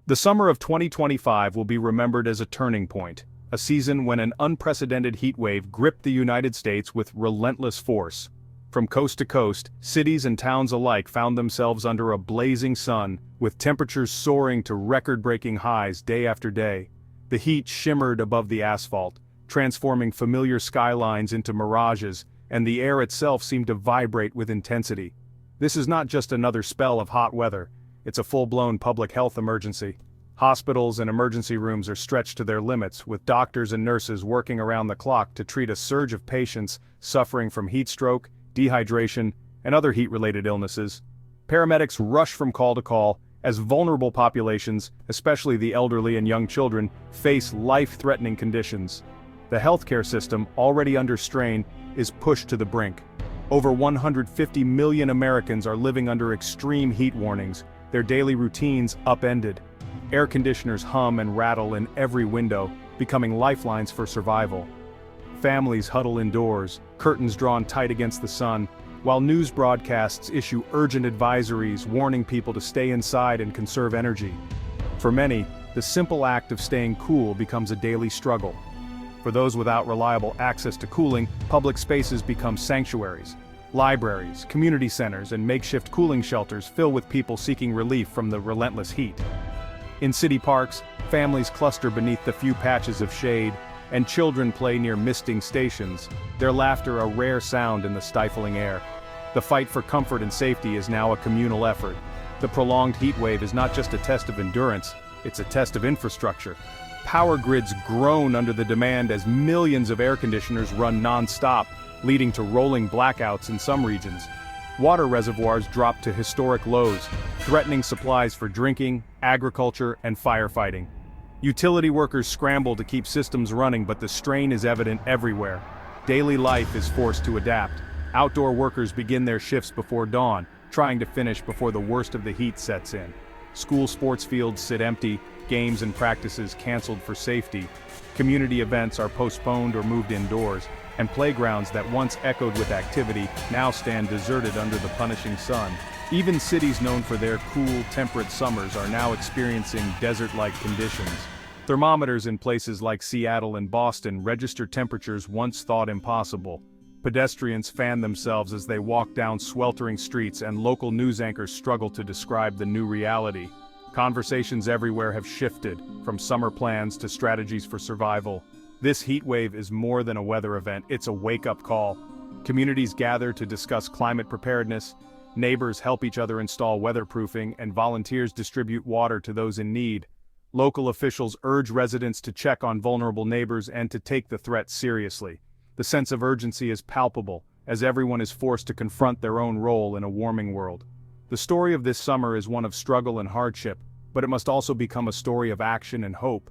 The summer of 2025 will be remembered as a turning point, a season when an unprecedented heat wave gripped the United States with relentless force. From coast to coast, cities and towns alike found themselves under a blazing sun, with temperatures soaring to record-breaking highs day after day. The heat shimmered above the asphalt, transforming familiar skylines into mirages, and the air itself seemed to vibrate with intensity. This is not just another spell of hot weather, it's a full-blown public health emergency. Hospitals and emergency rooms are stretched to their limits, with doctors and nurses working around the clock to treat a surge of patients suffering from heat stroke, dehydration, and other heat-related illnesses. Paramedics rush from call to call, as vulnerable populations, especially the elderly and young children, face life-threatening conditions. The healthcare system, already under strain, is pushed to the brink. Over 150 million Americans are living under extreme heat warnings, their daily routines upended. Air conditioners hum and rattle in every window, becoming lifelines for survival. Families huddle indoors, curtains drawn tight against the sun, while news broadcasts issue urgent advisories warning people to stay inside and conserve energy. For many, the simple act of staying cool becomes a daily struggle. For those without reliable access to cooling, public spaces become sanctuaries. Libraries, community centers, and makeshift cooling shelters fill with people seeking relief from the relentless heat. In city parks, families cluster beneath the few patches of shade, and children play near misting stations, their laughter a rare sound in the stifling air. The fight for comfort and safety is now a communal effort. The prolonged heat wave is not just a test of endurance, it's a test of infrastructure. Power grids groan under the demand as millions of air conditioners run non-stop, leading to rolling blackouts in some regions. Water reservoirs drop to historic lows, threatening supplies for drinking, agriculture, and firefighting. Utility workers scramble to keep systems running, but the strain is evident everywhere. Daily life is forced to adapt. Outdoor workers begin their shifts before dawn, trying to finish before the worst of the heat sets in. School sports fields sit empty, games and practices canceled for safety. Community events are postponed or moved indoors, and playgrounds that once echoed with activity now stand deserted under the punishing sun. Even cities known for their cool, temperate summers are now experiencing desert-like conditions. Thermometers in places like Seattle and Boston register temperatures once thought impossible. Pedestrians fan themselves as they walk down sweltering streets, and local news anchors struggle to describe the new reality. Conversations everywhere have shifted, from summer plans to strategies for survival. This heat wave is more than a weather event, it's a wake-up call. Communities gather to discuss climate preparedness, neighbors help each other install weatherproofing, and volunteers distribute water to those in need. Local officials urge residents to check on vulnerable neighbors and to take the threat seriously. The sense of urgency is palpable, as everyone is forced to confront their own role in a warming world. The story of this summer is one of struggle and hardship, but it must also become a story of action and hope.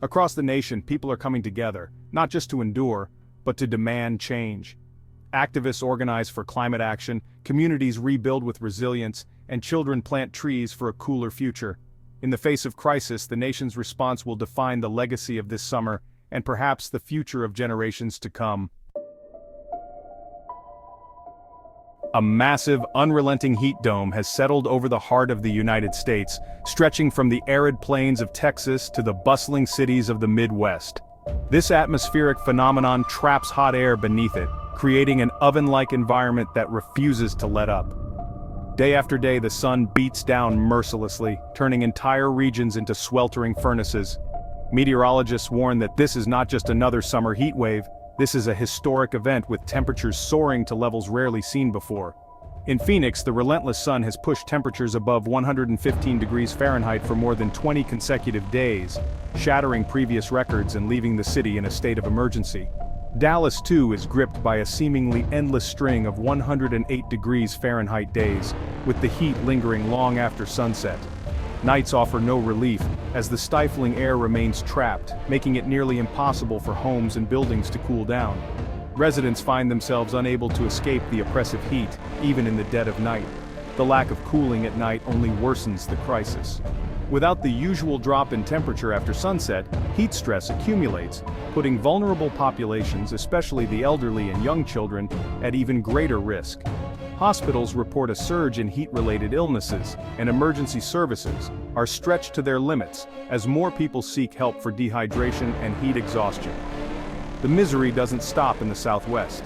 Across the nation, people are coming together, not just to endure, but to demand change. Activists organize for climate action, communities rebuild with resilience, and children plant trees for a cooler future. In the face of crisis, the nation's response will define the legacy of this summer, and perhaps the future of generations to come. A massive, unrelenting heat dome has settled over the heart of the United States, stretching from the arid plains of Texas to the bustling cities of the Midwest. This atmospheric phenomenon traps hot air beneath it, creating an oven-like environment that refuses to let up. Day after day, the sun beats down mercilessly, turning entire regions into sweltering furnaces. Meteorologists warn that this is not just another summer heat wave. This is a historic event with temperatures soaring to levels rarely seen before. In Phoenix, the relentless sun has pushed temperatures above 115 degrees Fahrenheit for more than 20 consecutive days, shattering previous records and leaving the city in a state of emergency. Dallas, too, is gripped by a seemingly endless string of 108 degrees Fahrenheit days, with the heat lingering long after sunset. Nights offer no relief, as the stifling air remains trapped, making it nearly impossible for homes and buildings to cool down. Residents find themselves unable to escape the oppressive heat, even in the dead of night. The lack of cooling at night only worsens the crisis. Without the usual drop in temperature after sunset, heat stress accumulates, putting vulnerable populations, especially the elderly and young children, at even greater risk. Hospitals report a surge in heat-related illnesses, and emergency services are stretched to their limits as more people seek help for dehydration and heat exhaustion. The misery doesn't stop in the Southwest.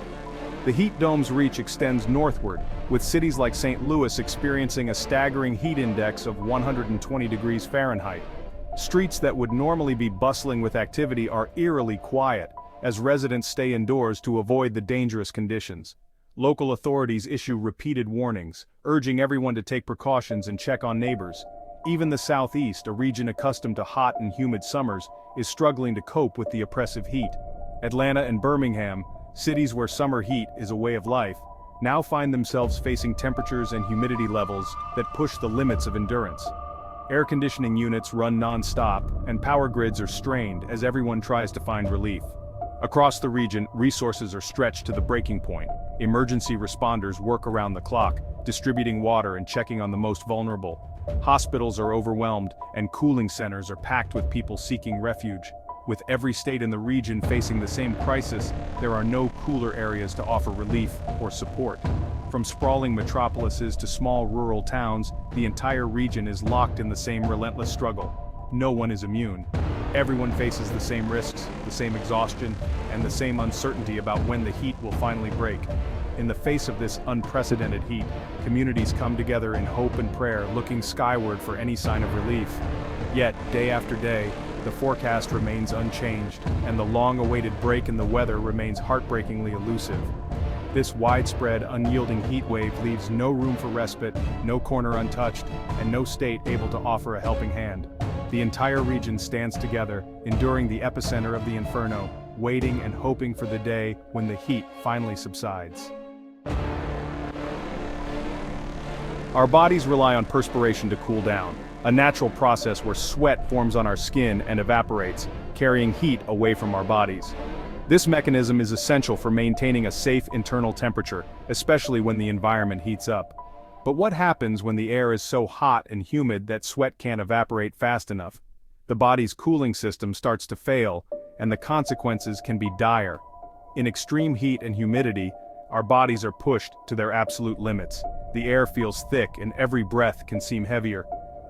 The heat dome's reach extends northward, with cities like St. Louis experiencing a staggering heat index of 120 degrees Fahrenheit. Streets that would normally be bustling with activity are eerily quiet, as residents stay indoors to avoid the dangerous conditions. Local authorities issue repeated warnings, urging everyone to take precautions and check on neighbors. Even the Southeast, a region accustomed to hot and humid summers, is struggling to cope with the oppressive heat. Atlanta and Birmingham, cities where summer heat is a way of life, now find themselves facing temperatures and humidity levels that push the limits of endurance. Air conditioning units run non-stop, and power grids are strained as everyone tries to find relief. Across the region, resources are stretched to the breaking point. Emergency responders work around the clock, distributing water and checking on the most vulnerable. Hospitals are overwhelmed, and cooling centers are packed with people seeking refuge. With every state in the region facing the same crisis, there are no cooler areas to offer relief or support. From sprawling metropolises to small rural towns, the entire region is locked in the same relentless struggle. No one is immune. Everyone faces the same risks, the same exhaustion, and the same uncertainty about when the heat will finally break. In the face of this unprecedented heat, communities come together in hope and prayer, looking skyward for any sign of relief. Yet, day after day, the forecast remains unchanged, and the long-awaited break in the weather remains heartbreakingly elusive. This widespread, unyielding heat wave leaves no room for respite, no corner untouched, and no state able to offer a helping hand. The entire region stands together, enduring the epicenter of the inferno, waiting and hoping for the day when the heat finally subsides. Our bodies rely on perspiration to cool down, a natural process where sweat forms on our skin and evaporates, carrying heat away from our bodies. This mechanism is essential for maintaining a safe internal temperature, especially when the environment heats up. But what happens when the air is so hot and humid that sweat can't evaporate fast enough? The body's cooling system starts to fail, and the consequences can be dire. In extreme heat and humidity, our bodies are pushed to their absolute limits. The air feels thick and every breath can seem heavier.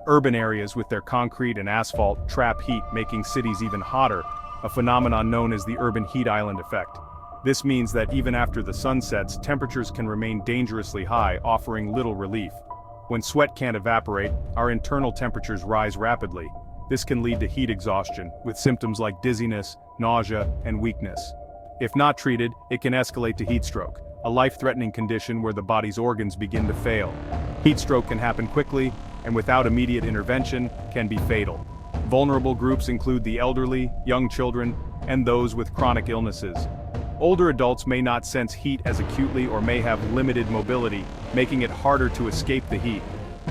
Urban areas with their concrete and asphalt trap heat, making cities even hotter, a phenomenon known as the urban heat island effect. This means that even after the sun sets, temperatures can remain dangerously high, offering little relief. When sweat can't evaporate, our internal temperatures rise rapidly. This can lead to heat exhaustion, with symptoms like dizziness, nausea, and weakness. If not treated, it can escalate to heat stroke, a life-threatening condition where the body's organs begin to fail. Heat stroke can happen quickly, and without immediate intervention, can be fatal. Vulnerable groups include the elderly, young children, and those with chronic illnesses. Older adults may not sense heat as acutely or may have limited mobility, making it harder to escape the heat.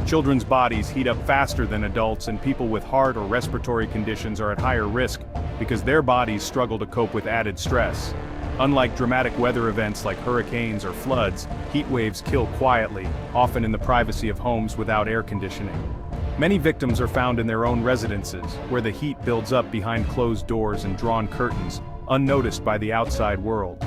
Children's bodies heat up faster than adults, and people with heart or respiratory conditions are at higher risk because their bodies struggle to cope with added stress. Unlike dramatic weather events like hurricanes or floods, heat waves kill quietly, often in the privacy of homes without air conditioning. Many victims are found in their own residences, where the heat builds up behind closed doors and drawn curtains, unnoticed by the outside world.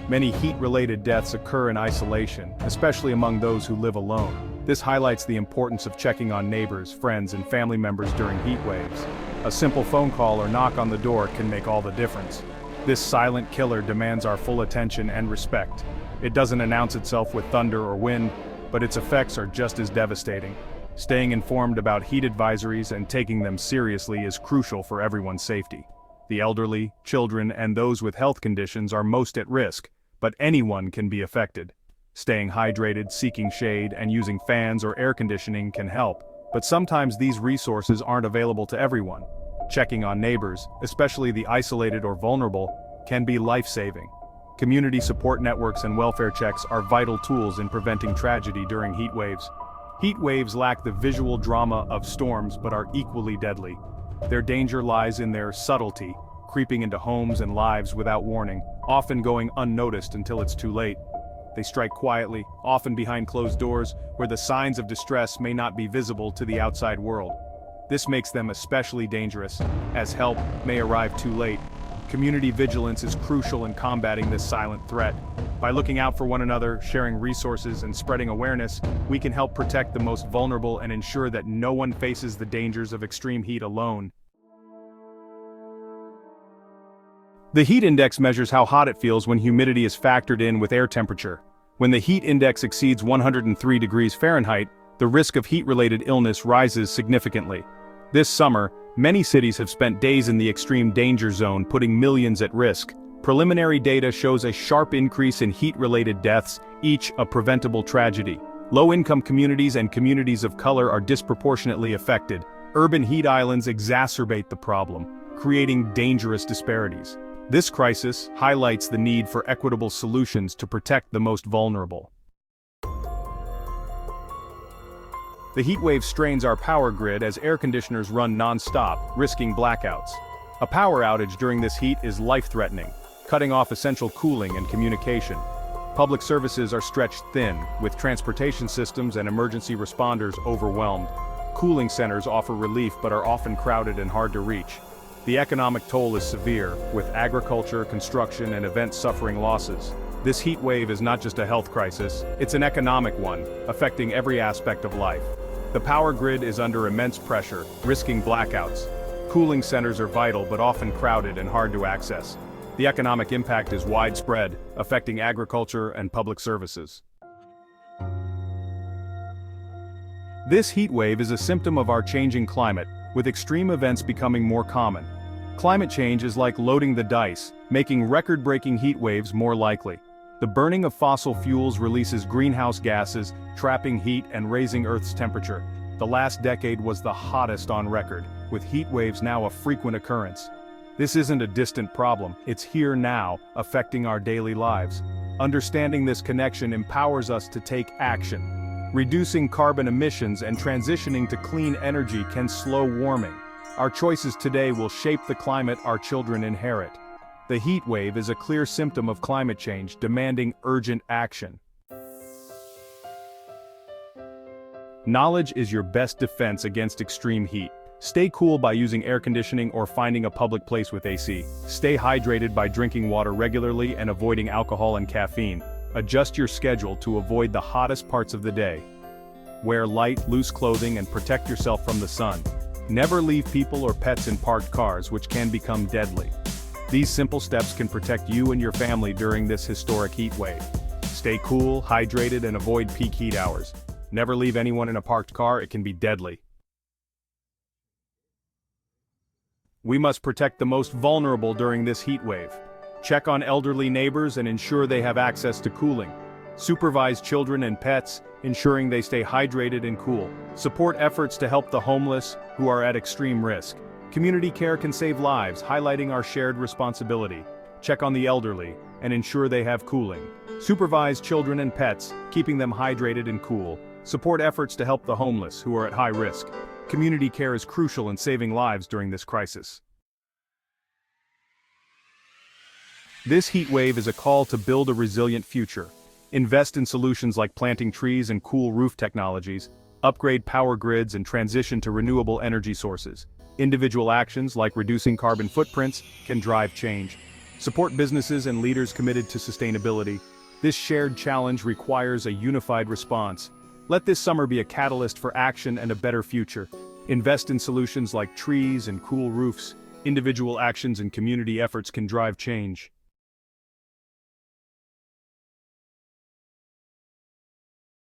Many heat-related deaths occur in isolation, especially among those who live alone. This highlights the importance of checking on neighbors, friends, and family members during heat waves. A simple phone call or knock on the door can make all the difference. This silent killer demands our full attention and respect. It doesn't announce itself with thunder or wind, but its effects are just as devastating. Staying informed about heat advisories and taking them seriously is crucial for everyone's safety. The elderly, children, and those with health conditions are most at risk, but anyone can be affected. Staying hydrated, seeking shade, and using fans or air conditioning can help, but sometimes these resources aren't available to everyone. Checking on neighbors, especially the isolated or vulnerable, can be life-saving. Community support networks and welfare checks are vital tools in preventing tragedy during heat waves. Heat waves lack the visual drama of storms but are equally deadly. Their danger lies in their subtlety, creeping into homes and lives without warning, often going unnoticed until it's too late. They strike quietly, often behind closed doors, where the signs of distress may not be visible to the outside world. This makes them especially dangerous, as help may arrive too late. Community vigilance is crucial in combating this silent threat. By looking out for one another, sharing resources, and spreading awareness, we can help protect the most vulnerable and ensure that no one faces the dangers of extreme heat alone. The heat index measures how hot it feels when humidity is factored in with air temperature. When the heat index exceeds 103 degrees Fahrenheit, the risk of heat-related illness rises significantly. This summer, many cities have spent days in the extreme danger zone, putting millions at risk. Preliminary data shows a sharp increase in heat-related deaths, each a preventable tragedy. Low-income communities and communities of color are disproportionately affected. Urban heat islands exacerbate the problem, creating dangerous disparities. This crisis highlights the need for equitable solutions to protect the most vulnerable. The heat wave strains our power grid as air conditioners run non-stop, risking blackouts. A power outage during this heat is life-threatening, cutting off essential cooling and communication. Public services are stretched thin, with transportation systems and emergency responders overwhelmed. Cooling centers offer relief but are often crowded and hard to reach. The economic toll is severe, with agriculture, construction, and events suffering losses. This heat wave is not just a health crisis, it's an economic one, affecting every aspect of life. The power grid is under immense pressure, risking blackouts. Cooling centers are vital but often crowded and hard to access. The economic impact is widespread, affecting agriculture and public services. This heat wave is a symptom of our changing climate, with extreme events becoming more common. Climate change is like loading the dice, making record-breaking heat waves more likely. The burning of fossil fuels releases greenhouse gases, trapping heat and raising Earth's temperature. The last decade was the hottest on record, with heat waves now a frequent occurrence. This isn't a distant problem, it's here now, affecting our daily lives. Understanding this connection empowers us to take action. Reducing carbon emissions and transitioning to clean energy can slow warming. Our choices today will shape the climate our children inherit. The heat wave is a clear symptom of climate change, demanding urgent action. Knowledge is your best defense against extreme heat. Stay cool by using air conditioning or finding a public place with AC. Stay hydrated by drinking water regularly and avoiding alcohol and caffeine. Adjust your schedule to avoid the hottest parts of the day. Wear light, loose clothing and protect yourself from the sun. Never leave people or pets in parked cars, which can become deadly. These simple steps can protect you and your family during this historic heat wave. Stay cool, hydrated, and avoid peak heat hours. Never leave anyone in a parked car, it can be deadly. We must protect the most vulnerable during this heat wave. Check on elderly neighbors and ensure they have access to cooling. Supervise children and pets, ensuring they stay hydrated and cool. Support efforts to help the homeless, who are at extreme risk. Community care can save lives, highlighting our shared responsibility. Check on the elderly, and ensure they have cooling. Supervise children and pets, keeping them hydrated and cool. Support efforts to help the homeless, who are at high risk. Community care is crucial in saving lives during this crisis. This heat wave is a call to build a resilient future. Invest in solutions like planting trees and cool roof technologies, upgrade power grids and transition to renewable energy sources. Individual actions like reducing carbon footprints can drive change. Support businesses and leaders committed to sustainability. This shared challenge requires a unified response. Let this summer be a catalyst for action and a better future. Invest in solutions like trees and cool roofs. Individual actions and community efforts can drive change.